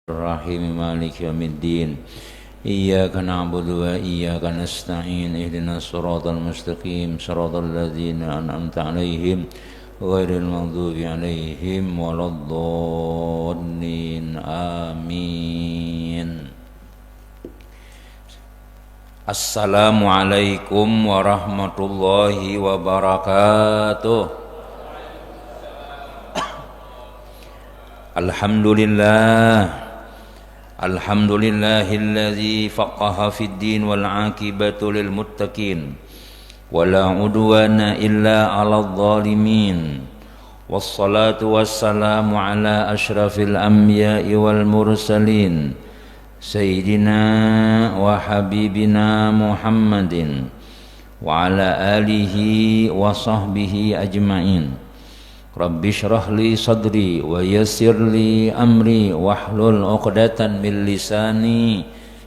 الرحيم مالك يوم الدين إياك نعبد وإياك نستعين اهدنا الصراط المستقيم صراط الذين أنعمت عليهم غير المغضوب عليهم ولا الضالين آمين. Assalamualaikum warahmatullahi wabarakatuh. Alhamdulillahilladzi faqaha fid din wal aqibatu lil muttaqin wala udwana illa 'alal zalimin wassalatu wassalamu ala asyrafil anbiya'i wal mursalin sayyidina wa habibina Muhammadin wa ala alihi wa sahbihi ajma'in. Rabbi syrah li sadri wa yassir li amri wahlul 'uqdatan min lisani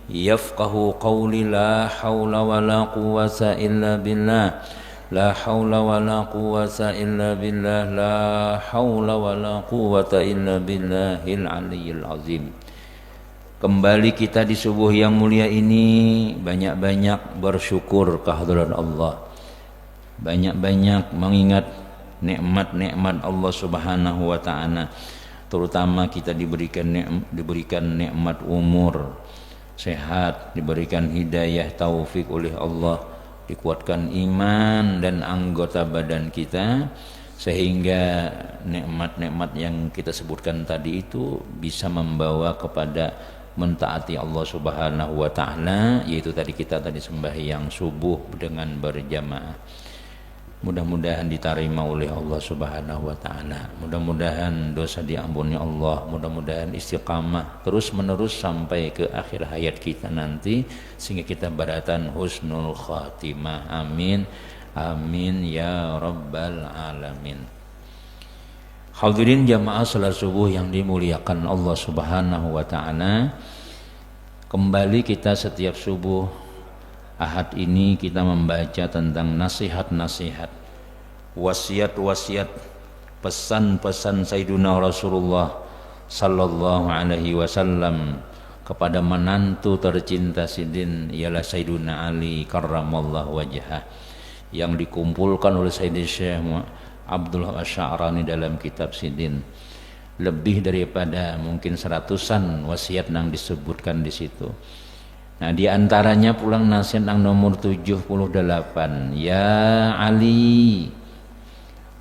yafqahu qawli. La haula wala quwwata illa billah, la haula wala quwwata illa billah, la haula wala quwwata illa billahil aliyyil azim. Kembali kita di subuh yang mulia ini banyak-banyak bersyukur kehadirat Allah, banyak-banyak mengingat nikmat-nikmat Allah Subhanahu wa taala. Terutama kita diberikan nikmat umur, sehat, diberikan hidayah taufik oleh Allah, dikuatkan iman dan anggota badan kita, sehingga nikmat-nikmat yang kita sebutkan tadi itu bisa membawa kepada mentaati Allah Subhanahu wa taala, yaitu tadi kita sembahyang subuh dengan berjamaah. Mudah-mudahan diterima oleh Allah Subhanahu wa taala. Mudah-mudahan dosa diampuni Allah, mudah-mudahan istiqamah terus menerus sampai ke akhir hayat kita nanti, sehingga kita beratan husnul khatimah. Amin. Amin ya rabbal alamin. Hadirin jamaah salat subuh yang dimuliakan Allah Subhanahu wa taala. Kembali kita setiap subuh Ahad ini kita membaca tentang nasihat-nasihat, wasiat-wasiat, pesan-pesan Sayyiduna Rasulullah sallallahu alaihi wasallam kepada menantu tercinta Sidin, ialah Sayyiduna Ali karramallahu wajhah, yang dikumpulkan oleh Sayyidina Syekh Abdullah Asy'arani dalam kitab Sidin. Lebih daripada mungkin 100-an wasiat yang disebutkan di situ. Nah, di antaranya pulang nasihat yang nomor 78. Ya Ali,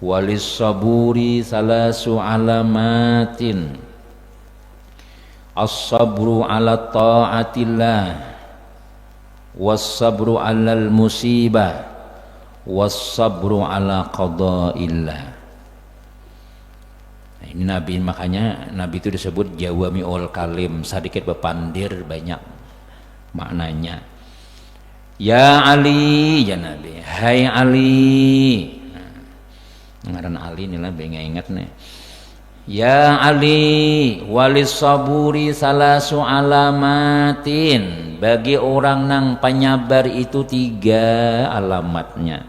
walis saburi salasu alamatin. As-sabru ala ta'atillah, was-sabru alal musibah, was-sabru ala qada'illah. Nah, ini Nabi, makanya Nabi itu disebut jawami'ul kalim, sedikit bepandir banyak maknanya. Ya Ali, ya Nabi, hai Ali. Ngaran Ali nih lah, ingat nih. Ya Ali, walis saburi salasu alamatin. Bagi orang nang penyabar itu 3 alamatnya.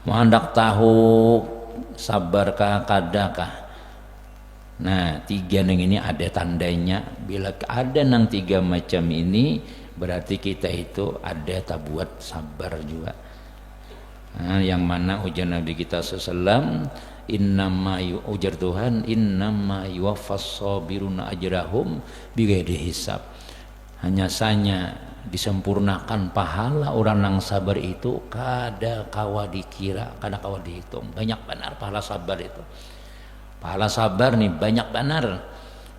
Mau hendak tahu sabarkah kadakah? Nah, 3 nang ini ada tandanya. Bila ada nang 3 macam ini, berarti kita itu ada tabuat sabar juga. Nah, yang mana ujar Nabi kita sallallahu innama ujar Tuhan innama yuwaffas sabiruna ajrahum bighairi hisab. Hanya saja disempurnakan pahala orang yang sabar itu kada kawa dikira, kada kawa dihitung. Banyak benar pahala sabar itu. Pahala sabar nih banyak benar,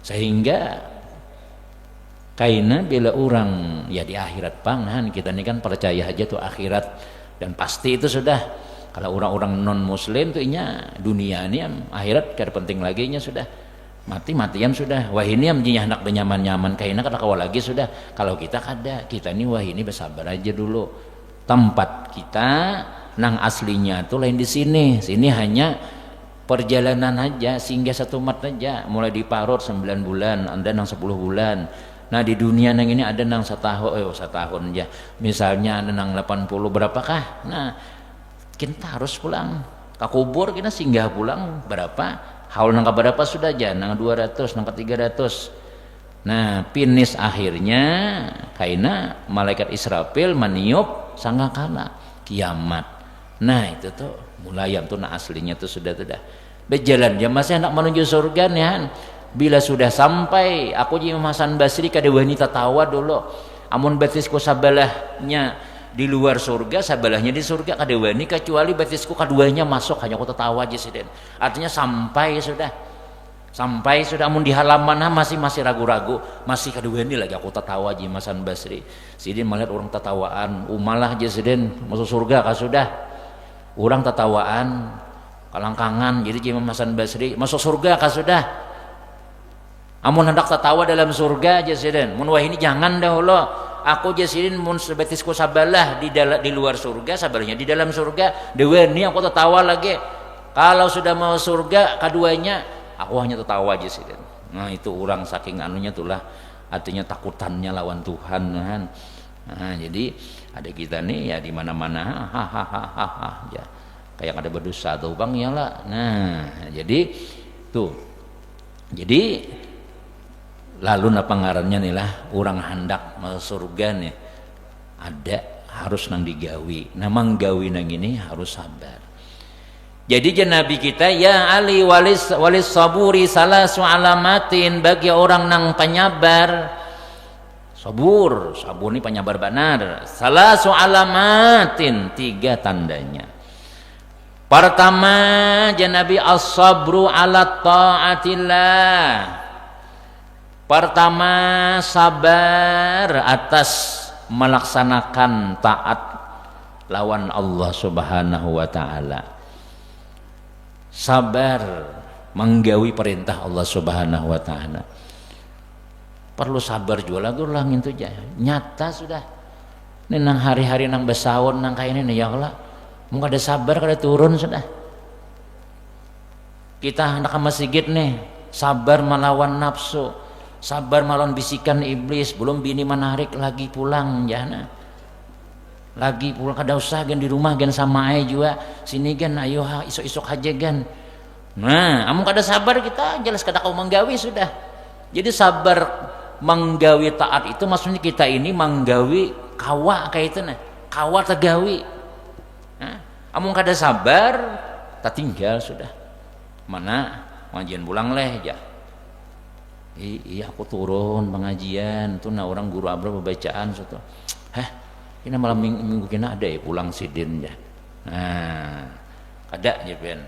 sehingga kaina bila orang ya di akhirat pangan, kita ini kan percaya aja tuh akhirat, dan pasti itu sudah. Kalau orang-orang non muslim tuh inya dunia ini akhirat kada penting lagi nya sudah, mati-matian sudah. Wah ini yang hendak nyaman-nyaman kaina kada kawa lagi sudah. Kalau kita kada, kita ini wah ini bersabar aja dulu. Tempat kita nang aslinya tuh lain di sini. Sini hanya perjalanan aja, singgah 1 mat aja, mulai di Parut 9 bulan, anda nang 10 bulan. Nah di dunia nang ini ada nang setahun aja, misalnya ada nang 80 berapakah. Nah kita harus pulang ke kubur, kita singgah pulang berapa haul nang berapa sudah aja nang 200 nang 300. Nah, finish akhirnya kaina malaikat Israfil meniup sangkakala kiamat. Nah, itu tuh mulai yang tuh aslinya tuh sudah berjalan ya masih hendak menuju surga nih. Bila sudah sampai aku Imam Hasan Basri kada wani tatawa dulu. Amun batisku sabalahnya di luar surga, sabalahnya di surga kada wani kecuali batisku keduanya masuk hanya aku tatawa aja siden. Artinya sampai sudah amun di halaman masih ragu-ragu, masih kedua ini lagi aku tertawa Haji Hasan Basri. Sidin melihat orang tertawaan, umalah aja sidin masuk surga kah sudah. Orang tertawaan kalangkangan jadi Haji Hasan Basri masuk surga kah sudah. Amun hendak tertawa dalam surga aja sidin. Mun wah ini jangan dahulu. Aku aja sidin mun sebetisku sabalah di luar surga, sabalahnya di dalam surga. Dewe ini aku tertawa lagi. Kalau sudah mau surga keduanya aku hanya tertawa aja sih. Nah itu orang saking anunya itulah artinya takutannya lawan Tuhan kan. Nah jadi ada kita nih ya di mana-mana hahaha ya kayak ada berdosa tuh bang ya lah. Nah jadi tuh jadi lalu apa ngarannya nih lah orang hendak masuk surga nih ada harus nang digawi. Nah manggawi nang ini harus sabar. Jadi Nabi kita ya Ali walis saburi salasu alamatin bagi orang nang penyabar sabur ini penyabar benar salasu alamatin 3 tandanya. Pertama Nabi as-sabru ala taatillah. Pertama sabar atas melaksanakan taat lawan Allah Subhanahu wa taala. Sabar menggawi perintah Allah Subhanahu wa taala. Perlu sabar juga lagu lang itu aja. Nyata sudah. Ini nang hari-hari nang besawon nang kayak ini ya Allah. Mau ada sabar kada turun sudah. Kita hendak ke masjid nih, sabar melawan nafsu, sabar melawan bisikan iblis, belum bini menarik lagi pulang jana. Lagi pulang kada usah gen di rumah gen sama ai juga sini gen ayo isok-isok aja gen. Nah amun kada sabar kita jelas kada kau menggawi sudah. Jadi sabar menggawi taat itu maksudnya kita ini menggawi kawa kayak itu nah kawa tegawi. Nah, amun kada sabar tak tinggal sudah. Mana pengajian pulang leh ya. Iya aku turun pengajian tuh nah orang guru abra pembacaan suatu. Ini malam minggu kena ada ya pulang sidin ya. Nah, ada ya Ben.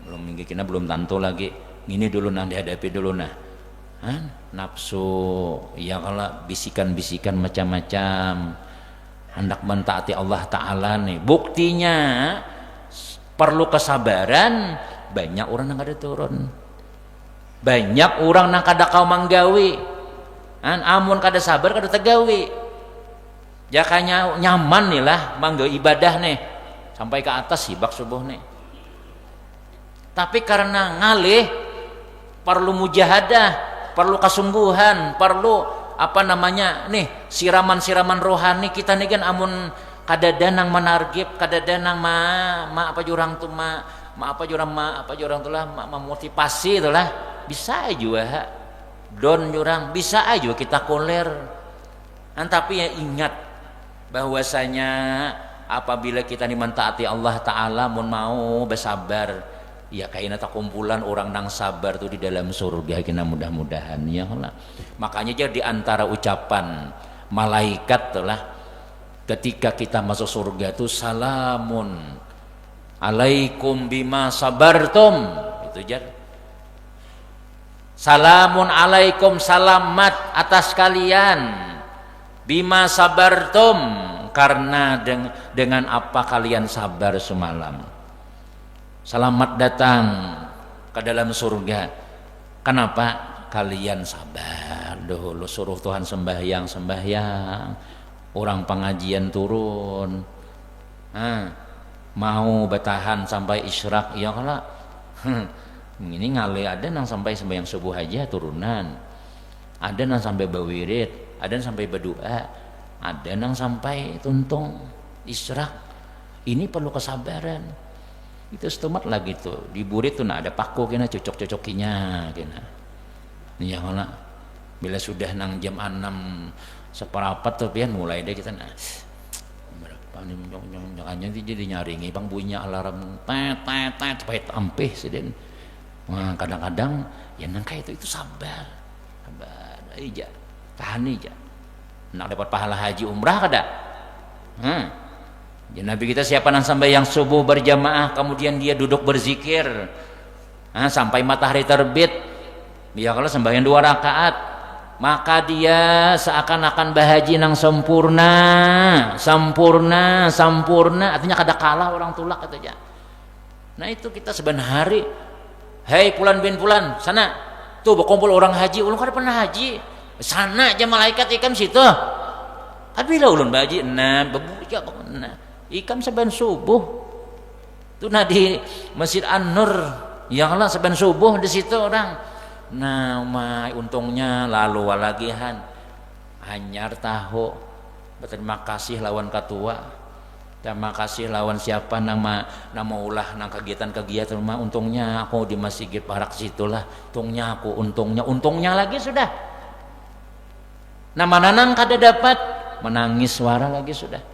Belum minggu kena belum tanto lagi. Ini dulu nah dihadapi dulu nah. Nafsu, ya kalau bisikan-bisikan macam-macam. Hendak mentaati Allah Taala nih. Buktinya perlu kesabaran. Banyak orang yang kada turun. Banyak orang yang kada kau manggawi. Amun kada sabar kada tegawi. Jakanya nyaman nih lah mangga ibadah nih sampai ke atas hibak subuh nih. Tapi karena ngalih perlu mujahadah, perlu kesungguhan, perlu apa namanya nih siraman-siraman rohani kita nih kan amun kadada nang menargib, kadada nang apa jurang tuh apa jurang tuh lah memotivasi itu lah bisa aja don jurang bisa aja kita koler. Tapi ya ingat bahwasanya apabila kita mentaati Allah Ta'ala mun mau bersabar ya kayaknya tak kumpulan orang nang sabar tuh di dalam surga kita mudah-mudahan ya Allah. Makanya jadi antara ucapan malaikat tuh lah ketika kita masuk surga tuh salamun alaikum bima sabartum itu jar salamun alaikum salamat atas kalian bima sabartum karena dengan apa kalian sabar semalam. Selamat datang ke dalam surga. Kenapa? Kalian sabar dulu suruh Tuhan sembahyang orang pengajian turun mau bertahan sampai isyraq ya kalau ini ngale ada yang sampai sembahyang subuh aja turunan, ada yang sampai bawirid, ada yang sampai berdoa, ada yang sampai tuntung isyraq. Ini perlu kesabaran. Itu setemat lagi tuh di burit tuh nah ada paku kena cocok-cocokinya kena. Iya mana? Bila sudah nang jam 6 seperapat tuh pian mulai deh kita nah jangan jadi nyaringi bang bunyinya alarm tet pahit ampeh siden. Nah, kadang-kadang ya nang kayak itu sabar aja tahan aja nak dapat pahala haji umrah kada. Ya Nabi kita siapa nang sampai yang subuh berjamaah kemudian dia duduk berzikir sampai matahari terbit. Ya kalau sembahyang 2 rakaat maka dia seakan-akan bahaji nang sempurna artinya kada kalah orang tulak katanya. Nah itu kita sebenarnya hari hei pulan bin pulan sana tuh berkumpul orang haji ulun kada pernah haji sana aja malaikat ikam situ tapi lah ulun bahaji nah bebuja nah ikam seben subuh tuh nah di Masjid An-Nur yang lah seben subuh di situ orang. Nah, untungnya lalu walagihan anyar tahu berterima kasih lawan ketua, terima kasih lawan siapa nama ulah nang kegiatan mah untungnya aku di Masjid Parak situlah untungnya lagi sudah. Nah mananang kada dapat menangis suara lagi sudah.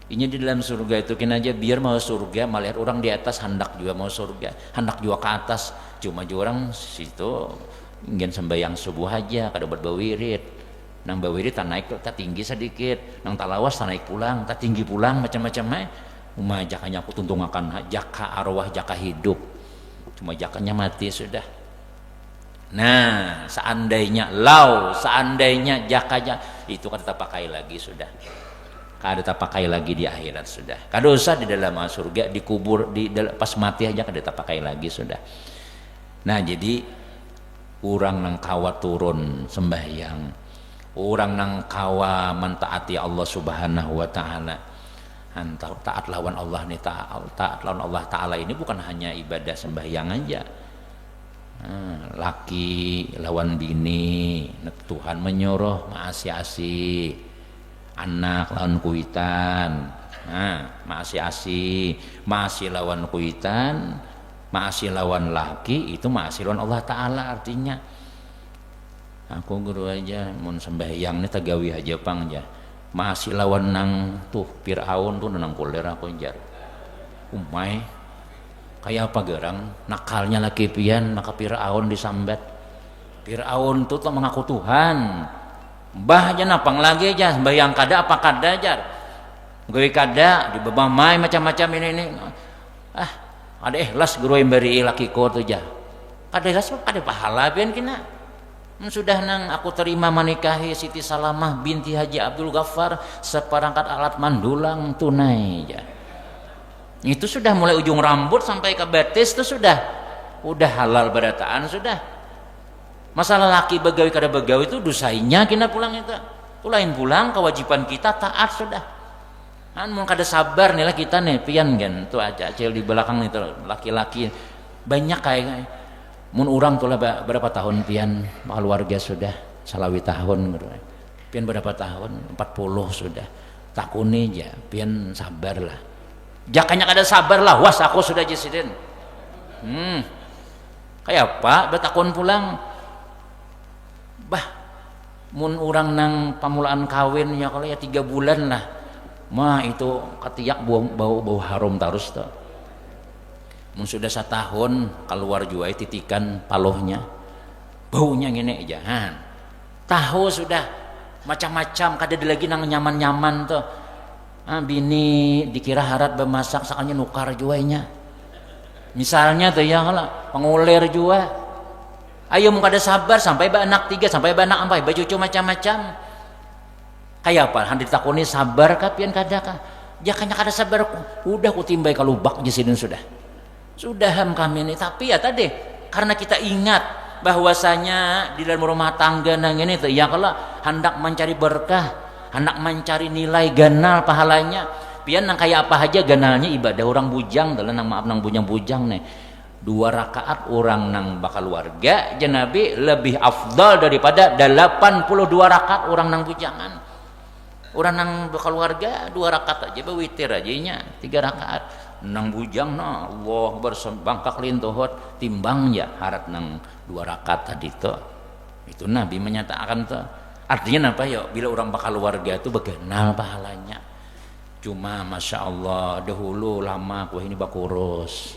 Ini di dalam surga itu kena aja biar mau surga melihat orang di atas hendak juga mau surga hendak juga ke atas cuma orang situ ingin sembahyang subuh aja kada buat bawirid nang bawirid tak naik tak tinggi sedikit nang talawas tak naik pulang tak tinggi pulang macam-macam jakanya aku tuntung akan jaka arwah jaka hidup cuma jakanya mati sudah. Nah seandainya jakanya itu kan kita pakai lagi sudah kada tak pakai lagi di akhirat sudah kada usah di dalam surga dikubur pas mati aja kada tak pakai lagi sudah. Nah jadi orang nang kawa turun sembahyang orang nang kawa mentaati Allah subhanahu wa ta'ala taat lawan Allah nih taat lawan Allah ta'ala ini bukan hanya ibadah sembahyang aja. Laki lawan bini Tuhan menyuruh maasi-asi anak lawan kuitan maasi lawan kuitan maasi lawan laki itu maasi lawan Allah Ta'ala artinya aku guru aja mun sembahyang ini tagawi aja pang aja maasi lawan nang tuh Fir'aun tuh nang kuler aku jar umay kayak apa gerang nakalnya laki pian maka Fir'aun disambat Fir'aun tuh mengaku Tuhan bah aja napang lagi aja sembahyang kada apa kada aja gue kada di bebamai macam-macam ini ada ikhlas guru yang beri laki ko tuh aja kada ikhlas kada pahala pian kena sudah nang aku terima menikahi Siti Salamah binti Haji Abdul Ghaffar seperangkat alat mandulang tunai aja itu sudah mulai ujung rambut sampai ke betis itu sudah halal berataan sudah. Masalah laki begawi kada begawi itu dosainya kena pulang itu pulang kewajiban kita taat sudah mun kada sabar nih lah kita nih pian kan tuh aja acil di belakang itu laki-laki banyak kayak mun urang tuh lah berapa tahun pian keluarga sudah salawi tahun pian berapa tahun 40 sudah takuni aja pian sabar lah jakanya kada sabar lah was aku sudah jesiden kayak apa betakun pulang bah mun orang nang pamulaan kawin ya kalau ya 3 bulan lah mah itu ketiak bau harum terus tuh mun sudah 1 tahun keluar juai titikan palohnya baunya ngene jangan tahu sudah macam-macam kada lagi nang nyaman-nyaman tuh bini dikira harat bemasak sakanya nukar juainya misalnya tuh ya kalau pengulir jua ayo mau kada sabar sampai anak 3 sampai anak 4 cucu macam-macam kayak apa hendak ditakuni sabar kah pian kada kah jakanya kada sabar udah kutimbai kalubak jesidun sudah kami ini tapi ya tadi karena kita ingat bahwasanya di dalam rumah tangga nang ini tuh ya kalau hendak mencari berkah hendak mencari nilai ganal pahalanya pian nang kayak apa aja ganalnya ibadah orang bujang dalam nang maaf nang bujang nih 2 rakaat orang nang bakal warga Nabi lebih afdal daripada 82 rakaat orang nang bujangan orang nang bakal warga 2 rakaat aja witir aja nya 3 rakaat nang bujang Allah bersembangkak lintuhut timbang ya harat nang 2 rakaat tadi tuh Itu Nabi menyatakan tuh. Artinya apa ya? Bila orang bakal keluarga itu begenal pahalanya. Cuma masya Allah dahulu lama wah ini bakurus.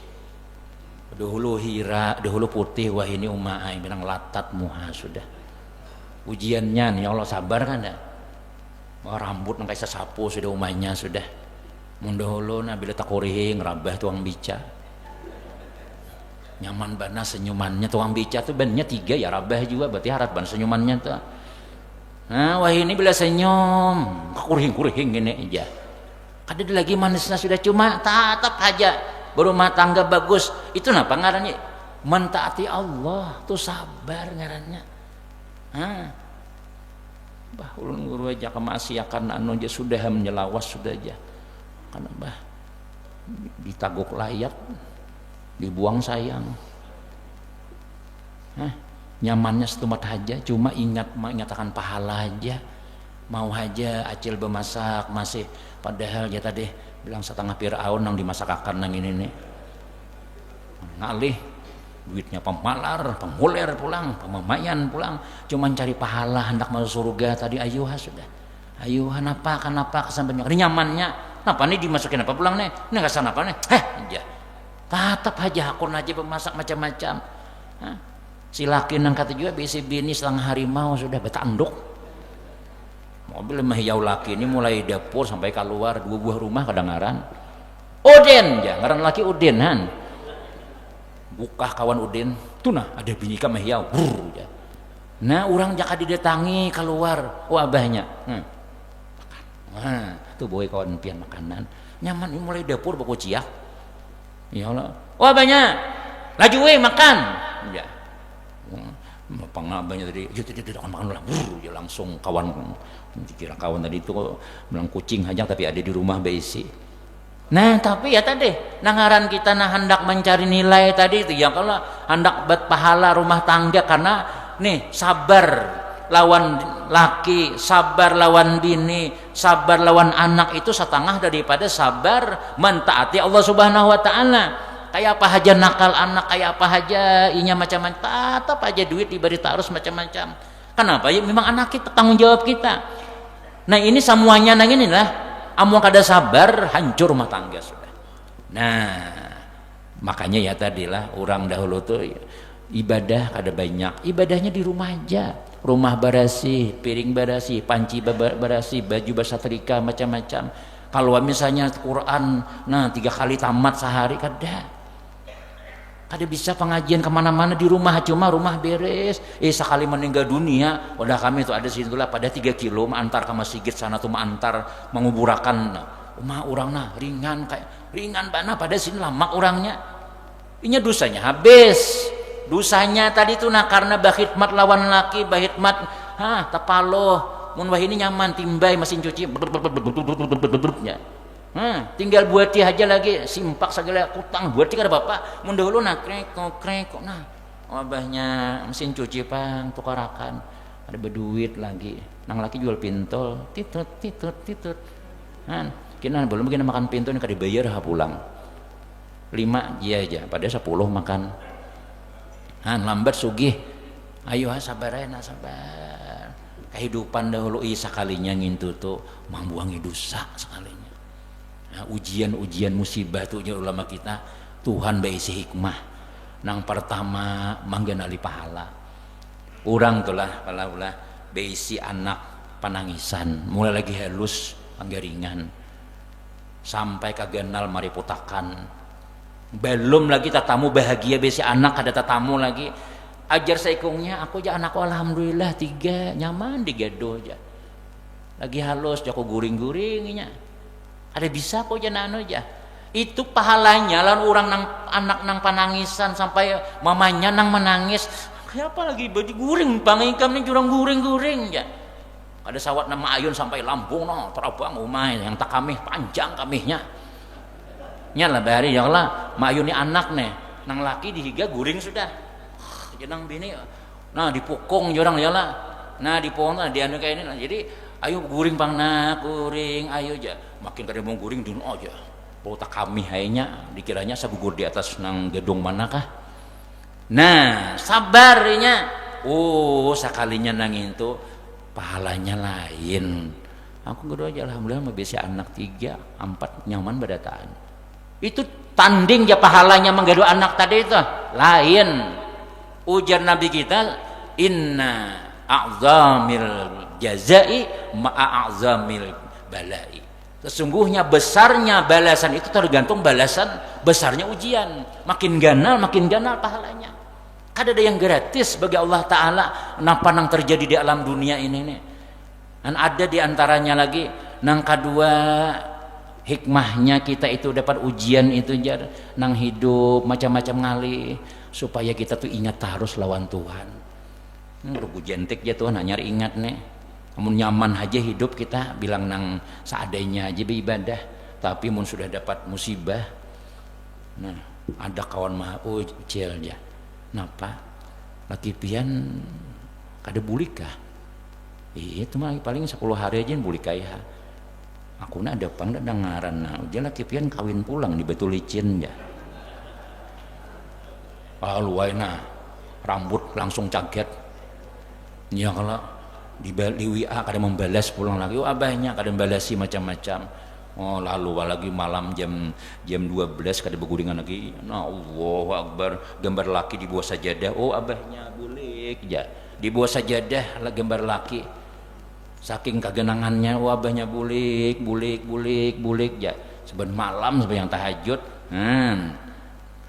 Dahulu hira, dahulu putih wah ini umai bilang latat muha sudah. Ujiannya nih Allah sabar kan ya. Wah, rambut nang kayak sapu sudah umainya sudah. Mun dahulu nah bila tak kurihing rabah tuang bica. Nyaman bana senyumannya tuang bica tuh bannya 3 ya rabah juga berarti harap ban senyumannya tuh. Nah, wah ini bila senyum, kuring-kuring gini aja. Kada lagi manisnya sudah cuma tatap aja berumah tangga bagus. Itu napa ngarannya? Mentaati Allah, tuh sabar ngarannya. Bah ulun guru aja kemaksiatan anu aja sudah menyelawas sudah aja. Karena bah ditaguk layak, dibuang sayang. Nyamannya setempat aja, cuma ingatakan pahala aja, mau aja acil bemasak masih, padahal ya tadi bilang setengah Firaun nang dimasakakan nang ini nih, ngalih duitnya pemalar, penguler pulang, pemamayan pulang, cuman cari pahala hendak masuk surga tadi ayuha sudah, ayuha napa kenapa kesampainya, nyamannya, napa nih dimasukin apa pulang nih, ini nggak sana apa nih, aja, tatap aja hakun aja bemasak macam-macam. Si laki nang kata juga bisi bini setengah harimau sudah betanduk. Mobil mahiyau laki ini mulai dapur sampai keluar 2 buah rumah kadangaran. Udin ya, ngaran laki Udin han. Buka kawan Udin, tuh nah ada bini ka mahiyau. Ya. Nah, orang jaka didatangi keluar, abahnya. Tuh boy kawan pian makanan. Nyaman ini mulai dapur baku ciak. Ya Allah. Abahnya. Laju makan. Ya. Pengabahnya tadi tidak makan lah, ya langsung kawan kira kawan tadi itu bilang kucing aja tapi ada di rumah besi. Nah tapi ya tadi nangaran kita hendak mencari nilai tadi itu ya kalau hendak buat pahala rumah tangga karena nih sabar lawan laki, sabar lawan bini, sabar lawan anak itu setengah daripada sabar mentaati Allah Subhanahu Wa Taala. Kayak apa aja nakal anak, kayak apa aja inya macam-macam, tetap aja duit diberi tarus macam-macam. Kenapa? Ya memang anak kita, tanggung jawab kita. Nah ini semuanya nang inilah amun kada sabar hancur rumah tangga sudah. Nah makanya ya tadilah orang dahulu tuh ibadah kada banyak, ibadahnya di rumah aja, rumah barasi, piring barasi, panci barasi, baju basatrika macam-macam. Kalau misalnya Quran nah 3 kali tamat sehari kada bisa pengajian kemana-mana di rumah, cuma rumah beres. Sekali meninggal dunia udah kami itu ada situlah pada 3 kilo antar ke masjid sana tuh antar menguburakan rumah orang nah ringan kayak ringan bana pada sini lama orangnya inya dosanya habis dosanya tadi tuh nah karena bahitmat lawan laki bahitmat tapaloh mun wah ini nyaman timbay mesin cuci tinggal buati aja lagi simpak segala kutang buati kada bapak mun dahulu nak krek nah abahnya mesin cuci pang tukarakan ada berduit lagi nang laki jual pintol titut kina belum begini makan pintol ini kada dibayar pulang 5 dia aja pada 10 makan lambat sugih ayo sabar sabar kehidupan dahulu sakalinya ngintu tuh membuangi dosa sekalinya. Nah, ujian musibah tuh ulama kita Tuhan berisi hikmah. Nang pertama manggenali pahala. Urang tulah pala berisi anak panangisan, mulai lagi halus panggaringan sampai kagenal mariputakan. Belum lagi tatamu bahagia berisi anak ada tatamu lagi. Ajar seikungnya aku aja anakku alhamdulillah 3 nyaman digedo aja. Lagi halus jako guring-guringnya. Ada bisa kok aja nano aja. Itu pahalanya lawan orang nang anak nang panangisan sampai mamanya nang menangis. Kayak apa lagi baju guring pangikam nih jurang guring-guring ya. Ada sawat nama ayun sampai Lampung no terabang umay yang tak kamih panjang kamihnya. Nyala bahari ya lah mak ayun ni anak nih nang laki dihiga guring sudah. Jenang bini nah dipukung jorang ya lah. Nah dipukung nah dianu kayak ini lah. Jadi ayo guring pang nak guring ayo aja makin kada mau guring dulu aja tak kami hayanya dikiranya sagugur di atas nang gedung manakah nah sabarnya Sekalinya nangin tuh pahalanya lain. Aku gede aja alhamdulillah mah biasa anak 3, 4 nyaman badataan. Itu tanding ya pahalanya menggaduh anak tadi itu lain. Ujar Nabi kita, inna a'zamil jazai ma'a'zamil balai. Sesungguhnya besarnya balasan itu tergantung balasan besarnya ujian. Makin ganal pahalanya. Kada ada yang gratis bagi Allah Ta'ala. Napa nang terjadi di alam dunia ini nih. Dan ada di antaranya lagi nang kedua hikmahnya kita itu dapat ujian itu jar nang hidup macam-macam ngali supaya kita tuh ingat terus lawan Tuhan. Rugu jentik ya Tuhan hanya ingat nih. Namun nyaman aja hidup kita bilang nang seadanya aja beribadah. Tapi mun sudah dapat musibah, nah ada kawan mah ucil dia. Napa? Laki pian kada bulikah? Itu mah paling 10 hari aja bulikah ya. Aku nak ada pang ada ngaran nah. Dia laki pian kawin pulang di Batu Licin ya. Luai nah rambut langsung caget. Ya kalau di WA kada membalas pulang lagi. Abahnya kada membalasi macam-macam. Lalu lagi malam jam 12 kada beguringan lagi. Nah Allahu Akbar gambar laki di bawah sajadah. Abahnya bulik ya. Di bawah sajadah lah gambar laki. Saking kagenangannya abahnya bulik ya. Seben malam sampai yang tahajud.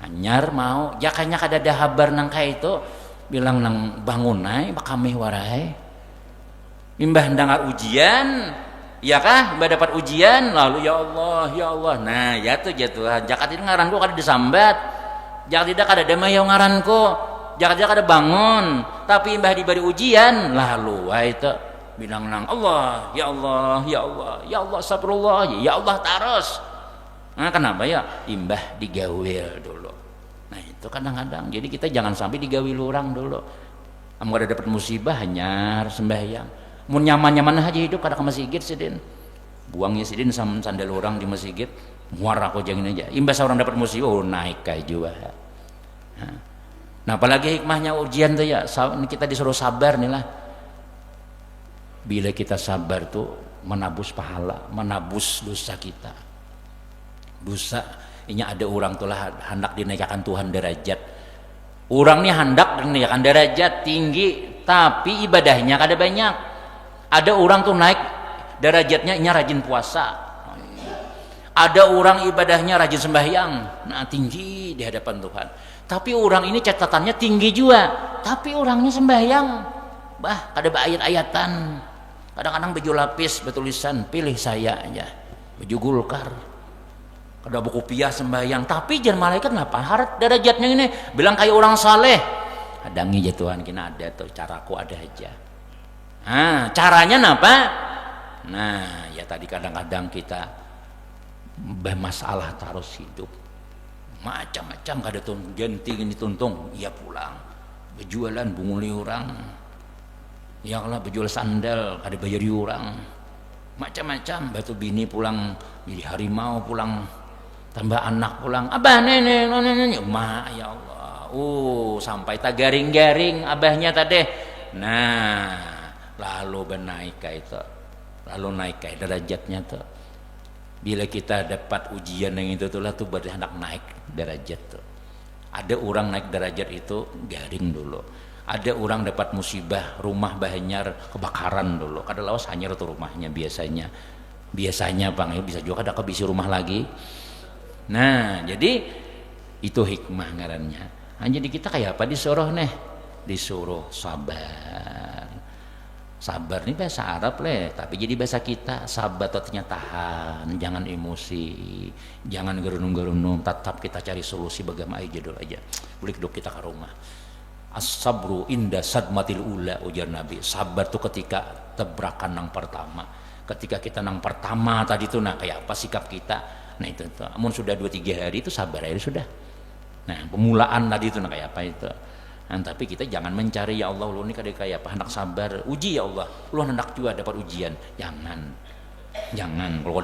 Anyar mau jakanya kada ada kabar nang kayak itu bilang nang bangun naik bakame warai. Imbah dengar ujian, ya kah? Imbah dapat ujian, lalu ya Allah. Nah, ya tuh jatuh. Jakat itu ngaranku kada disambat. Jakat tidak kada damai yang ngaranku. Jakat tidak kada bangun. Tapi imbah diberi ujian, lalu itu bilang nang Allah, ya Allah, astagfirullah, ya Allah terus. Nah, kenapa ya? Imbah digawil dulu. Nah, itu kadang-kadang. Jadi kita jangan sampai digawil orang dulu. Kamu ada dapat musibah hanya sembahyang. Mun nyaman-nyaman aja hidup kada ke masjid sidin. Buangnya sidin sama sandal orang di masjid. Muar aku jangin aja. Imbas orang dapat musibah naik kayak juga. Nah, apalagi hikmahnya ujian tuh ya. Kita disuruh sabar nih lah. Bila kita sabar tuh menabus pahala, menabus dosa kita. Dosa ini ada orang tuh lah hendak dinaikkan Tuhan derajat. Orang nih hendak dinaikkan derajat tinggi, tapi ibadahnya kada banyak. Ada orang tuh naik derajatnya rajin puasa. Ada orang ibadahnya rajin sembahyang, nah tinggi di hadapan Tuhan. Tapi orang ini catatannya tinggi juga, tapi orangnya sembahyang. Kada ayat-ayatan. Kadang-kadang baju lapis bertulisan pilih saya aja. Baju gulkar. Kada buku piah sembahyang, tapi jangan malaikat kenapa? Harap derajatnya ini bilang kayak orang saleh. Adangi aja Tuhan kena ada tuh caraku ada aja. Caranya napa? Nah, ya tadi kadang-kadang kita bermasalah terus hidup. Macam-macam kada ganti dituntung, ia pulang. Berjualan bunguli orang. Ya kalau berjual sandal kada bayar orang. Macam-macam batu bini pulang jadi harimau pulang tambah anak pulang. Abah nenek ya Allah. Sampai tak garing-garing abahnya tadi. Nah, lalu bernaik itu, lalu naik kayak derajatnya tuh. Bila kita dapat ujian yang itu tuh lah tuh berarti hendak naik derajat tuh. Ada orang naik derajat itu garing dulu. Ada orang dapat musibah rumah bahanyar kebakaran dulu. Kada lawas hanyar tuh rumahnya biasanya bang bisa juga ada kebisi rumah lagi. Nah jadi itu hikmah ngarannya. Jadi kita kayak apa disuruh sabar. Sabar ini bahasa Arab tapi jadi bahasa kita sabar artinya tahan, jangan emosi, jangan gerunung-gerunung, tetap kita cari solusi bagaimana aja dulu aja. Boleh duduk kita ke rumah. As-sabru inda sadmatil ula ujar Nabi. Sabar tuh ketika tebrakan nang pertama. Ketika kita nang pertama tadi tuh kayak apa sikap kita. Nah itu tuh. Amun sudah 2-3 hari itu sabar aja sudah. Nah, pemulaan tadi itu kayak apa itu. Nah, tapi kita jangan mencari ya Allah lu ini kayak apa hendak sabar uji ya Allah lu hendak juga dapat ujian jangan kalau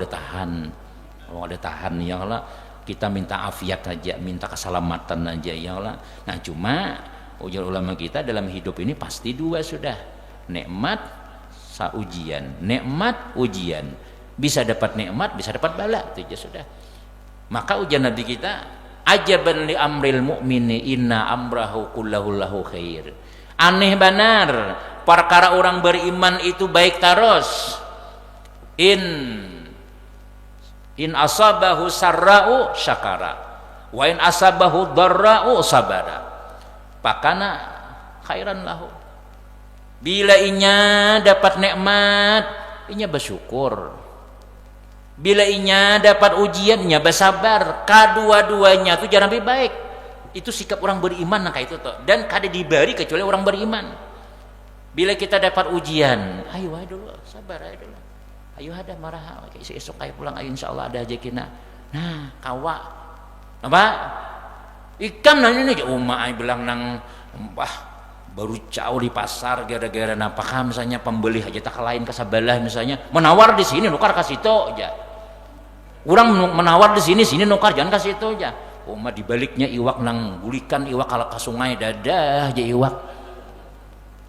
ada tahan ya Allah kita minta afiat aja minta keselamatan aja ya Allah. Nah cuma ujar ulama kita dalam hidup ini pasti dua sudah, nikmat ujian, nikmat ujian, bisa dapat nikmat bisa dapat bala, itu aja sudah. Maka ujian Nabi kita, ajaban li amril mu'mini inna amrahu kullahu lahu khair. Aneh benar perkara orang beriman itu baik terus. In asabahu sarra'u syakara wa in asabahu dharra'u sabara pakana khairan lahu. Bila inya dapat nikmat inya bersyukur, bila inya dapat ujian inya bersabar. Kedua-duanya itu jangan lebih baik. Itu sikap orang beriman nah kayak itu toh. Dan kada diberi kecuali orang beriman. Bila kita dapat ujian, ayo dulu sabar ayo dulu. Ayo ada marah, esok ayo pulang ayo insyaallah ada rezekina. Nah, kawa. Apa? Ikan nanya nih ayo bilang nang baru jauh di pasar gara-gara napakah misalnya pembeli aja tak lain ke sabelah misalnya menawar di sini nukar kasih itu aja. Orang menawar di sini nukar jangan kasih itu aja. Di baliknya iwak nang gulikan iwak kalau ke sungai dadah aja iwak.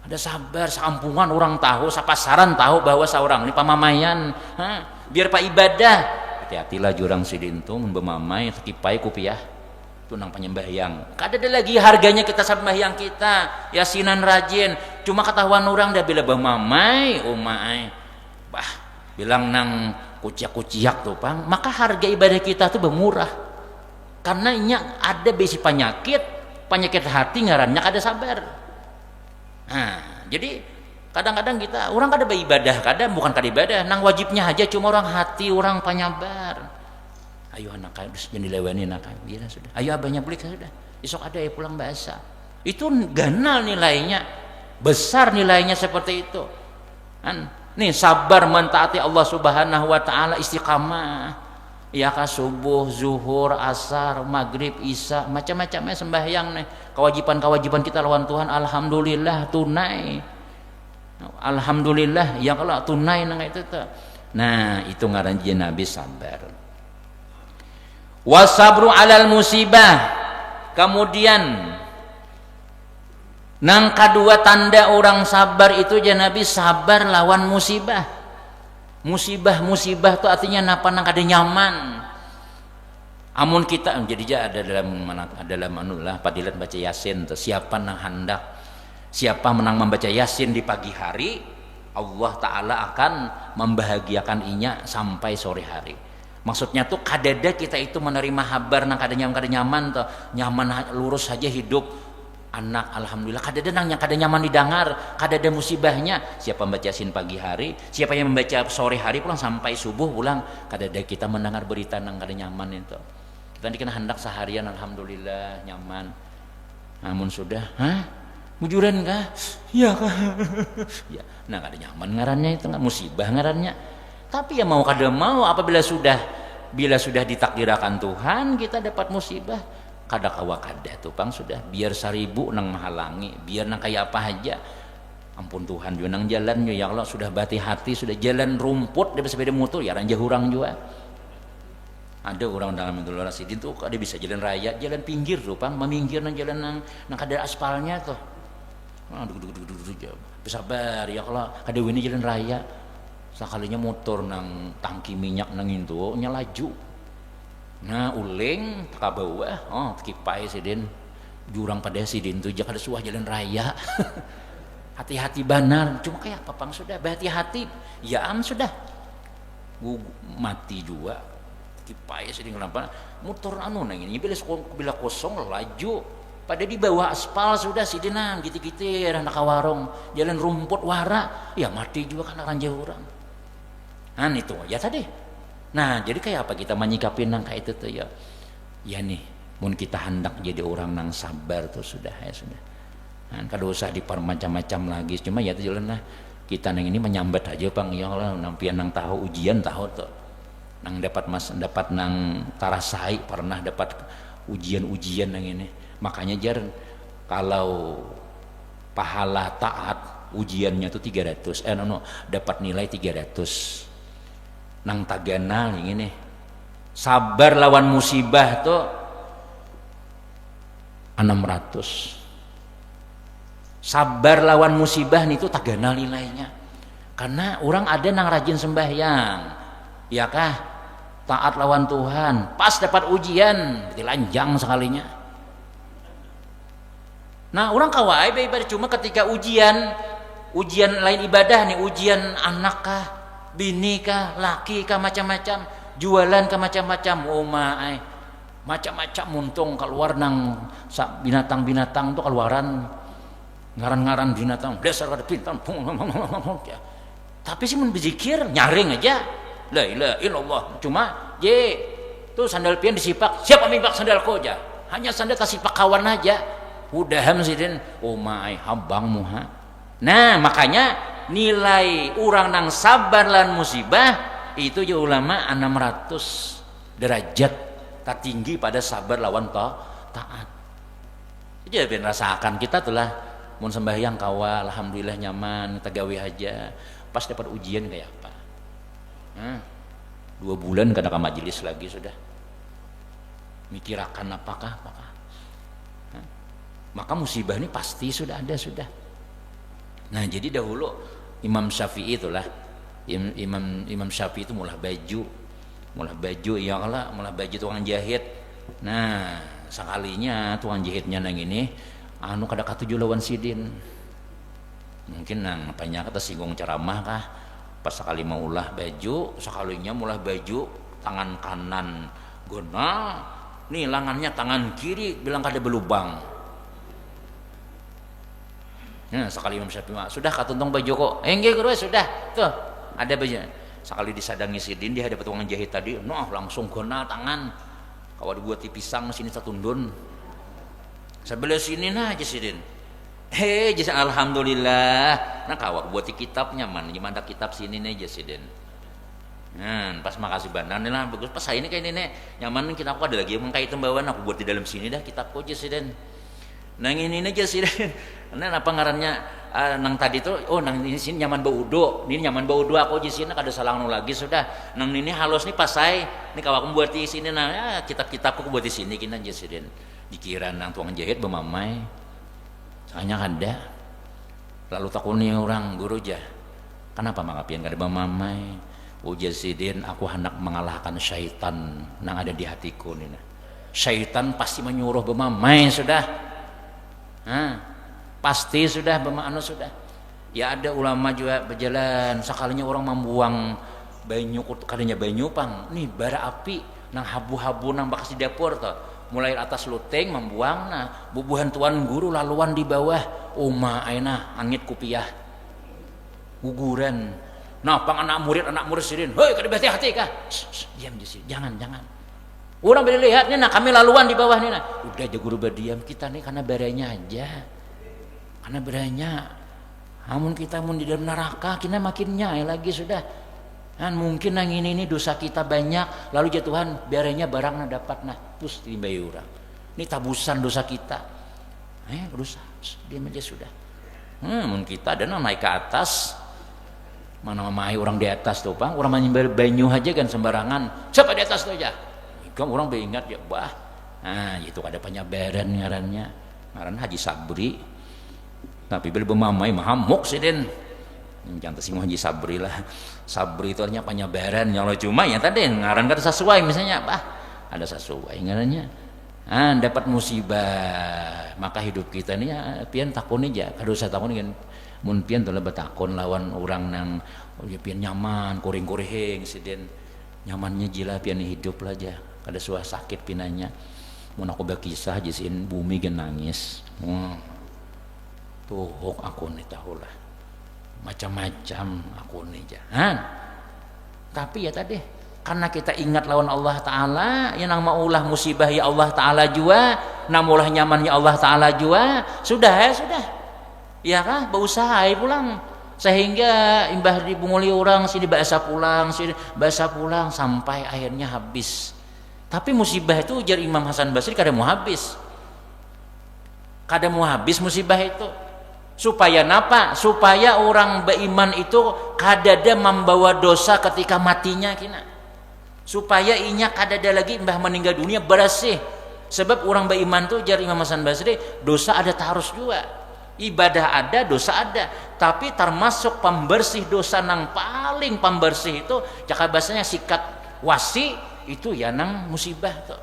Ada sabar, sekampungan orang tahu, sapasaran tahu bahwa seorang ini pamamayan, biar pak ibadah. Hati-hatilah jurang sidintung bemamai tekipai kupiah itu nang penyembahyang. Kada ada lagi harganya kita sembahyang kita, yasinan rajin. Cuma ketahuan orang dah bila bemamai, bilang nang kuciak-kuciak tuh pang, maka harga ibadah kita tuh bermurah. Karena inya ada besi penyakit hati ngarannya kada sabar. Nah, jadi kadang-kadang kita orang kada beribadah, kadang bukan kada ibadah, nang wajibnya aja cuma orang hati orang penyabar. Ayo anak kaya jangan dilewani anak kaya, biar sudah. Ayo abahnya beli sudah. Esok ada ya pulang bahasa. Itu ganal nilainya, besar nilainya seperti itu. Nih sabar mentaati Allah Subhanahu wa taala istiqamah. Ya kah subuh, zuhur, asar, maghrib, isya, macam-macamnya sembahyang nih. Kewajiban kita lawan Tuhan alhamdulillah tunai. Alhamdulillah ya kalau tunai nang itu tuh. Nah, itu ngaran Nabi sabar. Wasabru alal musibah. Kemudian nang kedua tanda orang sabar itu Nabi sabar lawan musibah. Musibah itu artinya napa nang kada nyaman. Amun kita jadi ada dalam anulah padilat baca Yasin tuh, siapa nang hendak siapa menang membaca Yasin di pagi hari Allah Ta'ala akan membahagiakan inya sampai sore hari. Maksudnya tuh kadada kita itu menerima kabar nang kada nyaman tuh, nyaman lurus saja hidup anak alhamdulillah kadada nang yang kada nyaman didengar, kadada musibahnya. Siapa membaca Yasin pagi hari, siapa yang membaca sore hari pulang sampai subuh pulang, kadada kita mendengar berita nang kada nyaman itu. Kita dikena hendak seharian alhamdulillah nyaman. Namun sudah, mujuran kah? Iya kah? Ya, nah kada nyaman ngarannya itu nggak musibah ngarannya. Tapi ya mau kada mau apabila sudah ditakdirkan Tuhan kita dapat musibah, kada kawa kada tuh pang sudah biar 1000 nang menghalangi, biar nang kayak apa aja. Ampun Tuhan juga nang jalan ya Allah sudah bati hati sudah jalan rumput dari sepeda motor ya ranjah urang juga. Ada orang dalam Abdul Rasidin tuh kada bisa jalan raya, jalan pinggir tuh pang, meminggir nang jalan nang kada aspalnya tuh. Sabar ya kalau kada wini jalan raya. Sakalinya motor nang tangki minyak nang itu nya laju. Nah uling ke bawah, kipai sidin jurang pada sidin tuh jangan ada suah jalan raya. Hati-hati benar, cuma kayak apa pang sudah berhati-hati, ya sudah mati juga. Kipai sidin kenapa? Motor anu nang ini bila kosong laju, pada di bawah aspal sudah sidinan gitu-gitu anak warung jalan rumput wara, ya mati juga karena ranjau orang. Nah itu ya tadi. Nah jadi kayak apa kita menyikapi nang kayak itu tuh ya. Ya nih, mun kita hendak jadi orang nang sabar tuh sudah ya sudah. Nah kada usah dipermacam-macam lagi. Cuma ya tuh jalan lah kita nang ini menyambat aja pang ya Allah nampian nang tahu ujian tahu tuh. Nang dapat nang tarasai pernah dapat ujian-ujian nang ini. Makanya jar kalau pahala taat ujiannya tuh 300 dapat nilai 300. Nang tagana ini sabar lawan musibah tuh 600. sabar lawan musibah itu tagana nilainya. Karena orang ada nang rajin sembahyang, ya kah? Taat lawan Tuhan, pas dapat ujian, dilanjang sekalinya. Nah, orang kawai ibadah cuma ketika ujian lain ibadah nih, ujian anak kah, bini kah, laki kah, macam-macam, jualan kah, macam-macam, macam-macam muntung keluar nang binatang-binatang tuh keluaran ngaran-ngaran binatang dasar kada pintar. Tapi sih mun berzikir nyaring aja, la ilaha illallah. Cuma tuh sandal pian disipak, siapa mimpak sandalku aja, hanya sandal kasih pak kawan aja, udah hamsidin habang muha. Nah, makanya nilai orang nang sabar lan musibah itu ya ulama 600 derajat tertinggi pada sabar lawan taat. Jadi ben rasakan kita telah mun sembahyang kawa alhamdulillah nyaman, tagawe aja. Pas dapat ujian kayak apa? 2 bulan kada ke majelis lagi sudah. Mikirakan apakah? Maka musibah ini pasti sudah ada sudah. Nah, jadi dahulu Imam Syafi'i itulah Imam Syafi'i itu mulah baju ya Allah, mulah baju tukang jahit. Nah, sekalinya tukang jahitnya nang ini kada katuju lawan sidin. Mungkin nang apanya kata singgung ceramah kah, pas sekali mau ulah baju, sekalinya mulah baju tangan kanan guna, nih lengannya tangan kiri bilang kada belubang. Nah, sekali Imam Syafi'i sudah katuntong baju kok, enggak guru sudah tuh ada baju. Sekali disadangi sidin dia ada tukang jahit tadi, langsung guna tangan, kalau dibuat pisang sini satundun, sebelah sini aja sidin. Jasa alhamdulillah. Nah kawak buat kitabnya man, gimana kitab sini nih jasiden. Nah, pas makasih banan lah bagus. Pas saya ini kayak ini nyaman kita aku ada lagi yang kayak tembawan aku buat di dalam sini dah kitabku jasiden. Nang ini jasiden. Nah apa ngarannya nang tadi tuh nang ini sini nyaman bau udo. Ini nyaman bau udo aku jasiden kada salah nu lagi sudah. Nang ini halus nih pas saya nih kawak buat di sini nah kitab-kitabku buat di sini kina jasiden. Dikira nang tuang jahit bemamai. Hanya ada lalu takuni orang guru jah kenapa mengapian kada mamai ujar sidin aku hendak mengalahkan syaitan nang ada di hatiku nih. Syaitan pasti menyuruh bemamai sudah pasti sudah sudah ya. Ada ulama juga berjalan sekalinya orang membuang banyu kadanya banyu pang nih bara api nang habu-habu nang bakas di dapur tuh mulai atas luteng membuang bubuhan tuan guru laluan di bawah aina angit kupiah guguran pang anak murid sidin hei kada hati kah diam sih jangan orang boleh lihatnya kami laluan di bawah nih udah aja guru berdiam kita nih karena baranya aja karena baranya namun kita mun di dalam neraka kita makin nyai lagi sudah. Dan mungkin nang ini dosa kita banyak lalu jatuhan biarnya barang dapat terus timbai orang ini tabusan dosa kita dosa dia aja sudah mungkin kita ada naik ke atas mana mamai orang di atas tuh bang orang menyembah banyu aja kan sembarangan siapa di atas tuh aja kan orang beringat ya itu ada penyabaran ngaran Haji Sabri tapi bila bermamai mahamuk sih den jangan tersinggung Haji Sabri lah. Sabri itu artinya penyabaran ya Allah cuma ya tadi ngaran kata sesuai misalnya ada sesuai ngarannya dapat musibah maka hidup kita ini pian takun aja kada usah takun kan mun pian tuh betakun lawan orang nang pian nyaman kuring-kuring siden nyamannya jila pian hidup lah aja kada suah sakit pinanya mun aku berkisah jisin bumi gen nangis tuh aku nih tahulah macam-macam aku nih tapi ya tadi karena kita ingat lawan Allah Ta'ala yang nang maulah musibah ya Allah Ta'ala jua namulah nyaman ya Allah Ta'ala jua sudah ya kah berusaha pulang sehingga imbah dibunguli orang sini bahasa pulang sampai akhirnya habis. Tapi musibah itu ujar Imam Hasan Basri kada mau habis musibah itu. Supaya napa? Supaya orang beriman itu kadada membawa dosa ketika matinya kina. Supaya inya kadada lagi mbah meninggal dunia bersih. Sebab orang beriman tuh jar Imam Hasan Basri dosa ada tarus juga. Ibadah ada, dosa ada, tapi termasuk pembersih dosa nang paling pembersih itu jaka bahasanya sikat wasi itu ya nang musibah tuh.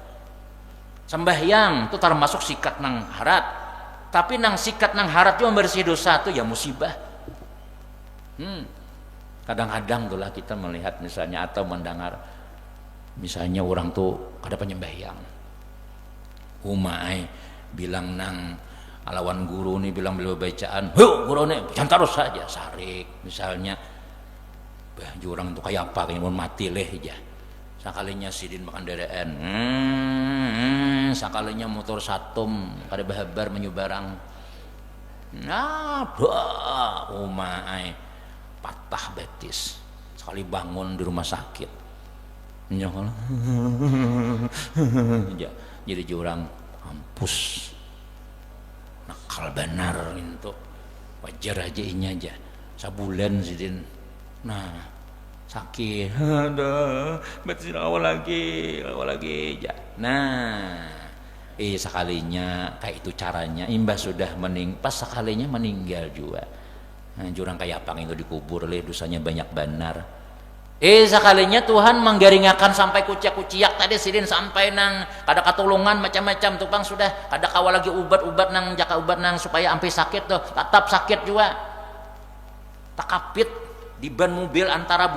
Sembahyang itu termasuk sikat nang harat, tapi nang sikat nang harat itu membersih dosa tuh ya musibah. Kadang-kadang tuh lah kita melihat misalnya atau mendengar misalnya orang tuh kada penyembahyang, umai bilang nang alawan guru nih bilang beliau bacaan, guru nih jangan terus saja sarik misalnya, jurang tuh kayak apa kayak mau mati leh aja, sakalinya sidin makan dereen, sakalinya motor satum kada bahabar menyubarang, umai patah betis sekali bangun di rumah sakit, jadi jurang kampus nakal benar itu wajar aja ini aja sabulan sidin nah sakit ada betul awal lagi aja nah sekalinya kayak itu caranya imbas sudah pas sekalinya meninggal juga nah, jurang kayak apa itu dikubur leh dosanya banyak benar sekalinya Tuhan menggaringakan sampai kuciak-kuciak tadi sidin sampai nang kada katulungan macam-macam tuh bang sudah kada kawal lagi ubat-ubat nang jaka ubat nang supaya ampe sakit tuh tetap sakit juga takapit di ban mobil antara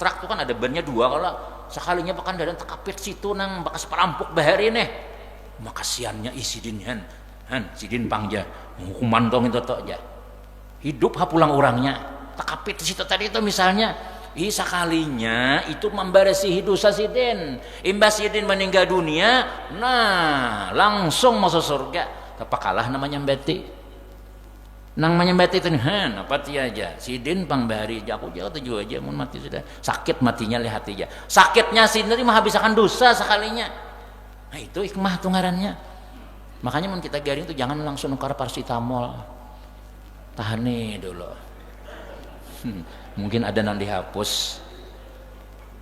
truk tuh kan ada bannya dua kalau sekalinya bahkan dadan takapit situ nang bakas perampok bahari nih makasiannya sidin sidin pangja hukuman tong itu tok aja hidup pulang orangnya takapit di situ tadi itu misalnya sekalinya itu membersihi dosa sidin imbas sidin meninggal dunia nah langsung masuk surga apa kalah namanya beti nang menyembati itu apa tiya aja sidin pangbahari aku jauh tujuh aja mau mati sudah sakit matinya lihat aja sakitnya sidin itu menghabiskan dosa sekalinya nah itu hikmah tuh ngarannya makanya mun kita garing itu jangan langsung nukar paracetamol tahan nih dulu mungkin ada yang dihapus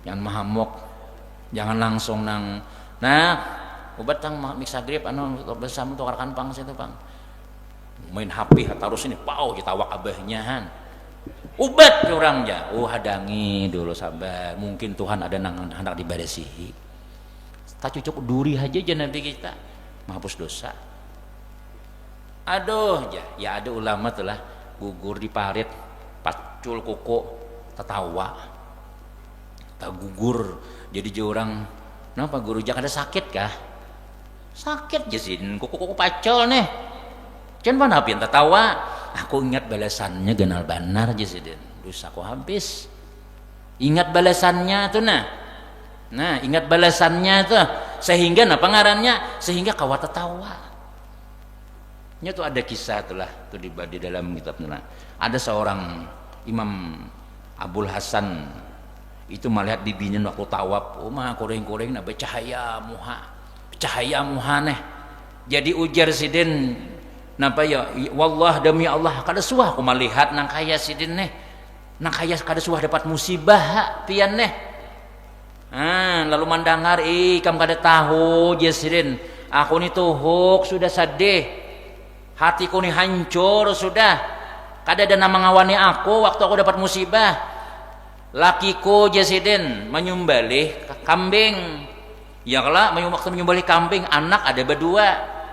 jangan mahamok jangan langsung nang obat tang mixagrip bersama tukarkan pang situ pang main HP harus ini pau kita wak abahnya obat orangnya hadangi dulu sabar mungkin Tuhan ada nang hendak dibadasihi tak cucuk duri aja nabi kita menghapus dosa aduh ya ada ulama telah gugur di parit pacul kuku tertawa tak gugur jadi orang kenapa guru jangan ada sakit kah sakit jasin kuku pacul nih jangan mana apian tertawa aku ingat balasannya genal banar jasin dosaku habis ingat balasannya tuh nah ingat balasannya tuh sehingga ngarannya sehingga kawat tertawa nya tuh ada kisah tuh di dalam kitab ada seorang Imam Abul Hasan itu melihat bibinya waktu tawaf koreng-koreng nak bercahaya muha neh jadi ujar sidin napa ya wallah demi Allah kada suah aku melihat nang kaya sidin neh nang kaya kada suah dapat musibah pian neh lalu mandangar kam kada tahu sidin aku ni tuhuk sudah sedih hatiku ni hancur sudah kada ada nama ngawani aku waktu aku dapat musibah lakiku jasidin menyembelih kambing ya kalau waktu menyembelih kambing anak ada berdua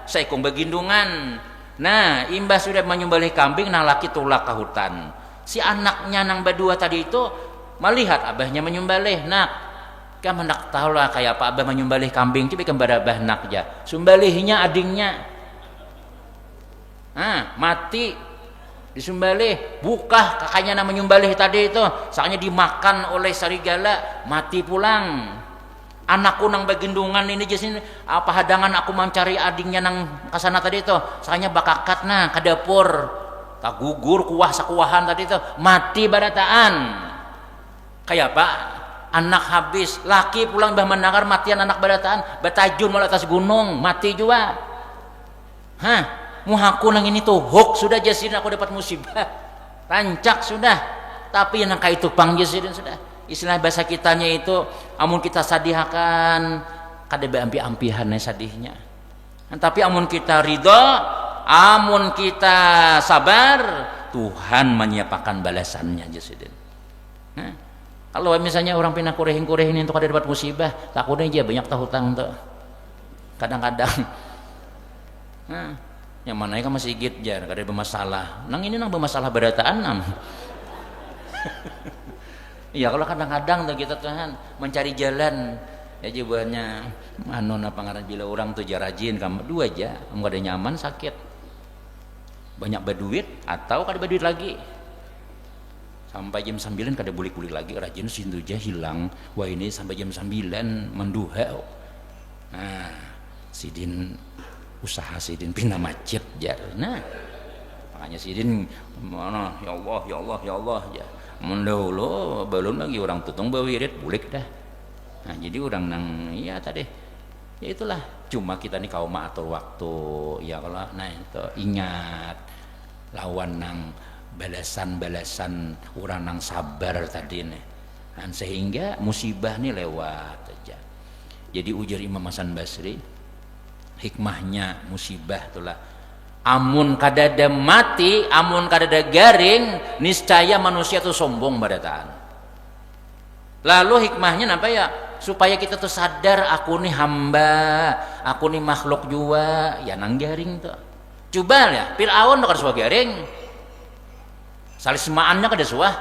seekong begindungan nah imbas sudah menyembelih kambing nang laki tulak ke hutan si anaknya nang berdua tadi itu melihat abahnya menyembelih nak kamu hendak tahu lah kayak apa abah menyembelih kambing coba kembar abah nak aja sembelihnya adingnya mati disembelih buka kakaknya nama menyembelih tadi itu soalnya dimakan oleh serigala mati pulang anakku nang bagindungan ini jasin apa hadangan aku mencari adingnya nang kasana tadi itu soalnya bakakat ke dapur tak gugur sakuahan tadi itu mati barataan kayak apa anak habis laki pulang bah mendengar matian anak barataan batajun malah atas gunung mati juga muhaku nang ini tuh hok sudah jasin aku dapat musibah rancak sudah tapi yang kayak itu pang jasin sudah istilah bahasa kitanya itu amun kita sadihakan kada beampi-ampihan sadihnya tapi amun kita ridha Amun kita sabar, Tuhan menyiapkan balasannya aja sidin. Nah, kalau misalnya orang pindah kurehin itu kada dapat musibah, takutnya aja banyak hutang tuh. Kadang-kadang. Nah, yang mana kan masih git jar, kada bermasalah. Nang ini nang bermasalah berataan nam. Iya kalau kadang-kadang tuh kita Tuhan mencari jalan ya jawabannya apa ngaran bila orang tuh jarajin kamu dua aja enggak ada nyaman sakit banyak berduit atau kada berduit lagi sampai jam 9 kada boleh kulit lagi rajin sindu aja hilang wah ini sampai jam 9 menduha nah sidin usaha sidin pindah masjid jar nah makanya sidin mana ya Allah ya Allah ya Allah ya mendahulu belum lagi orang tutung bawirit bulik dah nah jadi orang nang ya tadi ya itulah cuma kita nih kaum atur waktu ya kalau nah itu ingat lawan nang balasan orang nang sabar tadi nih dan sehingga musibah nih lewat aja jadi ujar Imam Hasan Basri hikmahnya musibah itulah amun kadada mati amun kadada garing niscaya manusia tuh sombong barataan lalu hikmahnya apa ya supaya kita tuh sadar aku nih hamba aku nih makhluk juga ya nang garing tuh coba ya Fir'aun kada suah garing salismaannya kada suah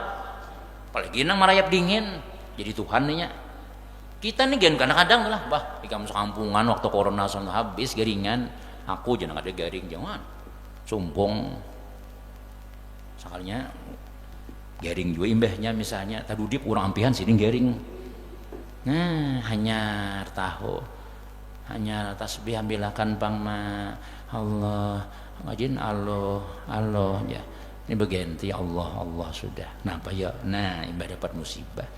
apalagi nang marayap dingin jadi Tuhan nih kita nih gen kadang-kadang lah bah ikam sekampungan waktu corona sampai habis garingan aku jangan ada garing jangan sombong soalnya garing juga imbahnya misalnya tadudip urang ampihan sini garing nah hanya tahu hanya tasbih ambilakan pangma Allah ngajin Allah ya ini berganti Allah sudah nah apa ya nah ibadah dapat musibah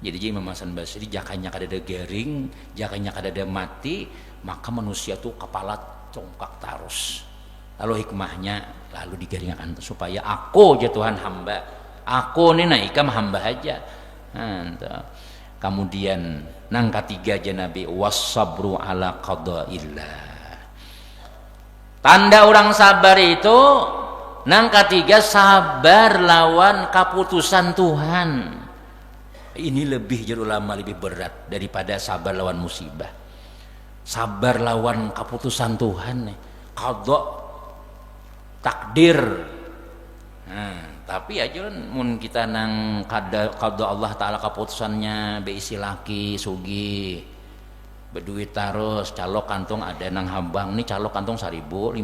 jadi Imam Hasan Basri jakanya kada ada garing jakanya kada ada mati maka manusia tuh kepala congkak terus lalu hikmahnya lalu digaringkan supaya aku aja Tuhan hamba aku nih naikam hamba aja kemudian nang ketiga aja Nabi wassabru ala qadaillah tanda orang sabar itu nang ketiga sabar lawan keputusan Tuhan ini lebih jadi ulama lebih berat daripada sabar lawan musibah sabar lawan keputusan Tuhan nih qada takdir nah, tapi aja mun kita nang qada Allah taala keputusannya beisi laki sugi berduit terus calok kantong ada nang habang nih calok kantong 1.000 5.000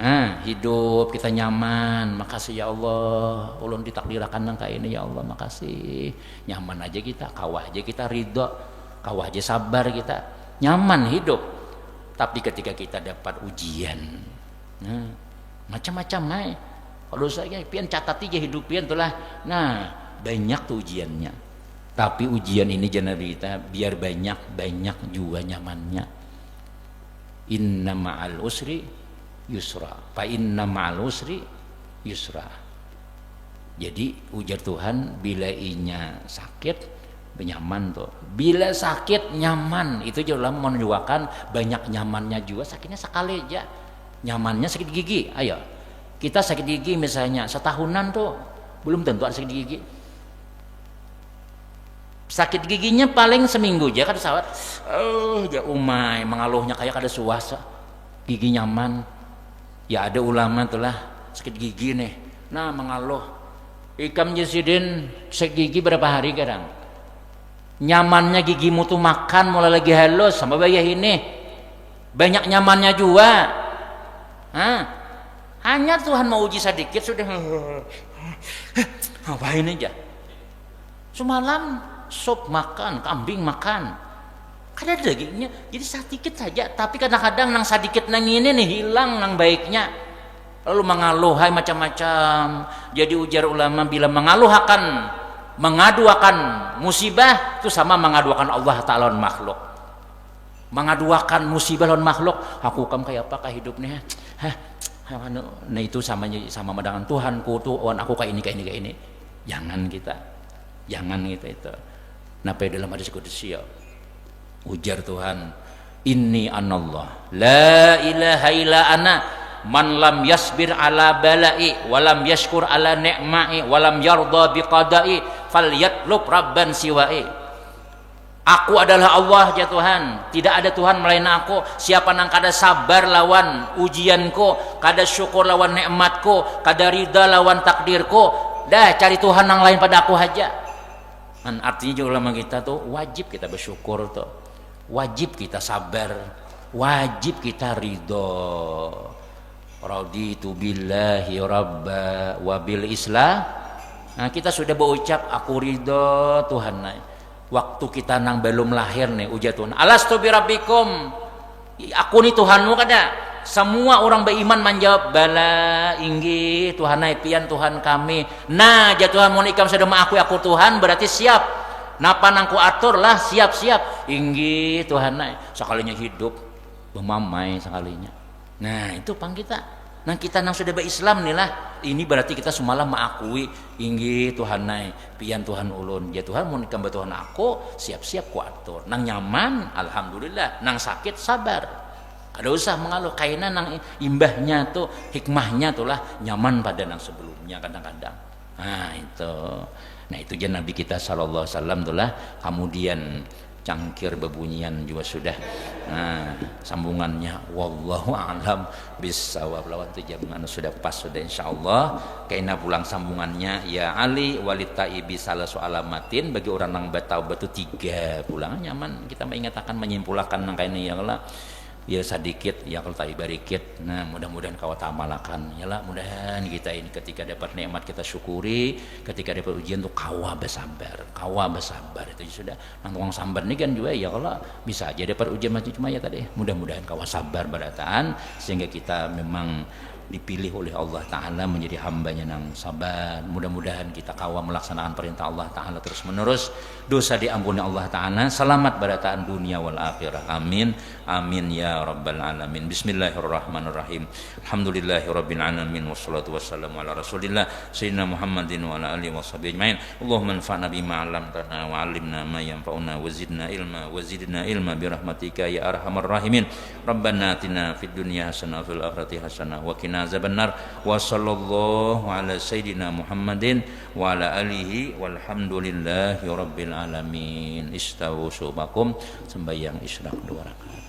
nah hidup kita nyaman makasih ya Allah ulun ditakdirkan nang kayak ini ya Allah makasih nyaman aja kita kawah aja kita ridho kawah aja sabar kita nyaman hidup tapi ketika kita dapat ujian nah macam-macam naik kalau saya pian catat aja hidup pian itulah nah banyak tuh ujiannya tapi ujian ini jangan kita biar banyak juga nyamannya inna ma'al usri yusra fa inna ma'al usri yusra jadi ujar Tuhan bila inya sakit nyaman tuh bila sakit nyaman itu juga menunjukkan banyak nyamannya juga sakitnya sekali aja nyamannya sakit gigi ayo kita sakit gigi misalnya setahunan tuh belum tentu ada sakit gigi sakit giginya paling seminggu aja kan sawat ya umai mengaluhnya kayak ada suasa gigi nyaman ya ada ulama tuh lah sakit gigi nih nah mengaluh ikam jasidin sakit gigi berapa hari kadang nyamannya gigimu tuh makan mulai lagi halus sama bayah ini banyak nyamannya juga hanya Tuhan mau uji sedikit sudah ngapain aja semalam sop makan kambing makan kada ada dagingnya jadi sedikit saja tapi kadang-kadang nang sedikit nang ini nih hilang nang baiknya lalu mengaluhai macam-macam jadi ujar ulama bila mengaluhakan mengaduakan musibah itu sama mengaduakan Allah Ta'ala makhluk mengaduakan musibah lawan makhluk aku kam kayak apakah hidupnya nah itu sama dengan Tuhanku tuh aku kayak ini jangan kita itu nah pada dalam hadis qudsi ujar Tuhan inni anallah la ilaha illa ana man lam yasbir ala bala'i walam yashkur ala ni'ma'i walam yarda biqada'i falyatlub rabban siwa'i. Aku adalah Allah ya Tuhan, tidak ada Tuhan melain aku. Siapa nang kada sabar lawan ujianku, kada syukur lawan nikmatku, kada rida lawan takdirku, dah cari Tuhan yang lain pada aku aja. Artinya juga ulama kita tuh wajib kita bersyukur tuh, wajib kita sabar, wajib kita ridho. Raditu billahi rabba wa bil islam. Nah, kita sudah berucap aku ridho Tuhan. Waktu kita nang belum lahir nih ujar Tuhan, alastu birabbikum, aku nih Tuhanmu kada. Semua orang beriman menjawab bala inggi Tuhan pian Tuhan kami. Nah ja Tuhan mau ikam sudah aku Tuhan berarti siap. Napa nang ku atur lah siap-siap inggi Tuhan sekalinya hidup memamai sekalinya. Nah itu pang kita. Nah kita nang sudah berislam nih lah, ini berarti kita semalam mengakui inggi Tuhan pian Tuhan ulun ya Tuhan mau nikam Tuhan aku siap-siap ku atur nang nyaman alhamdulillah, nang sakit sabar, ada usah mengaluh kaina nang imbahnya tuh hikmahnya tuh lah nyaman pada nang sebelumnya kadang-kadang. Nah itu aja Nabi kita sallallahu alaihi wasallam tuh lah. Kemudian cangkir bebunyian juga sudah. Nah sambungannya wallahu a'lam bissawab lawan tu jam sudah pas sudah insyaallah. Kaina pulang sambungannya ya Ali walita ibi salah soalamatin bagi orang nang batau batu 3 pulang nyaman kita mengingatkan menyimpulkan nang kaina ya Allah ya sedikit ya kalau tak barikit. Nah mudah-mudahan kau tamalakan ya lah, mudahan kita ini ketika dapat nikmat kita syukuri, ketika dapat ujian tuh kawa bersabar itu sudah. Nang tukang sabar ini kan juga ya kalau bisa aja dapat ujian macam cuma ya tadi mudah-mudahan kawa sabar berataan sehingga kita memang dipilih oleh Allah Ta'ala menjadi hambanya nang sabar. Mudah-mudahan kita kawa melaksanakan perintah Allah Ta'ala terus menerus, dosa diampuni Allah Ta'ala, selamat berataan dunia wal akhirah, amin amin ya rabbal alamin. Bismillahirrahmanirrahim. Alhamdulillahi rabbil alamin wassalatu wassalamu ala rasulillah sayyidina Muhammadin wa ala alihi washabihi ajmain. Allahumma anfa'na bima 'allamtana wa 'allimna ma yanfa'una wa zidna ilma bi rahmatika ya arhamar rahimin. Rabbana atina fid dunya hasanah wa fil akhirati hasanah wa qina azabannar. Wa sallallahu ala sayyidina Muhammadin wa ala alihi walhamdulillahi rabbil alamin. Istawu subakum sembahyang isyraq 2 rakaat.